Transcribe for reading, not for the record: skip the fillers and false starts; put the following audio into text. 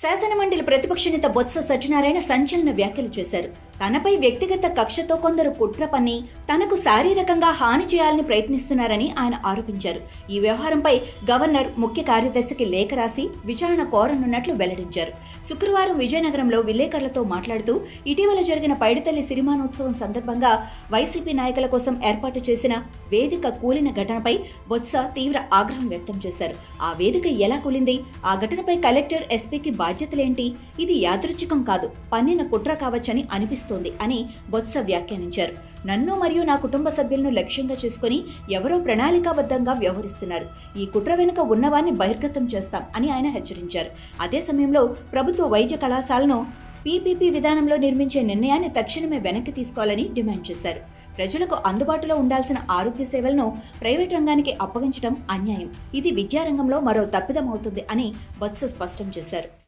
శాసనమండలి ప్రతిపక్ష నేత బొత్స సత్యనారాయణ సంచలన వ్యాఖ్యలు చేశారు. తనపై వ్యక్తిగత కక్షతో కొందరు కుట్ర పన్ని తనకు శారీరకంగా హాని చేయాలని ప్రయత్నిస్తున్నారని ఆయన ఆరోపించారు. ఈ వ్యవహారంపై గవర్నర్ ముఖ్య కార్యదర్శికి లేఖ రాసి విచారణ కోరనున్నట్లు వెల్లడించారు. శుక్రవారం విజయనగరంలో విలేకరులతో మాట్లాడుతూ ఇటీవల జరిగిన పైడితల్లి సిరిమానోత్సవం సందర్భంగా వైసీపీ నాయకుల కోసం ఏర్పాటు చేసిన వేదిక కూలిన ఘటనపై బొత్స తీవ్ర ఆగ్రహం వ్యక్తం చేశారు. ఆ వేదిక ఎలా కూలింది? ఆ ఘటనపై కలెక్టర్, ఎస్పీకి బాధ్యతలేంటి? ఇది యాదృచ్ఛికం కాదు, పన్నిన కుట్ర కావచ్చని అనిపిస్తోంది అని బొత్స వ్యాఖ్యానించారు. నన్ను మరియు నా కుటుంబ సభ్యులను లక్ష్యంగా చేసుకుని ఎవరో ప్రణాళికాబద్ధంగా వ్యవహరిస్తున్నారు. ఈ కుట్ర వెనుక ఉన్నవారిని బహిర్గతం చేస్తాం అని ఆయన హెచ్చరించారు. అదే సమయంలో ప్రభుత్వ వైద్య కళాశాలను పీపీపీ విధానంలో నిర్మించే నిర్ణయాన్ని తక్షణమే వెనక్కి తీసుకోవాలని డిమాండ్ చేశారు. ప్రజలకు అందుబాటులో ఉండాల్సిన ఆరోగ్య సేవలను ప్రైవేట్ రంగానికి అప్పగించడం అన్యాయం. ఇది విద్యారంగంలో మరో తప్పిదం అవుతుంది అని బొత్స స్పష్టం చేశారు.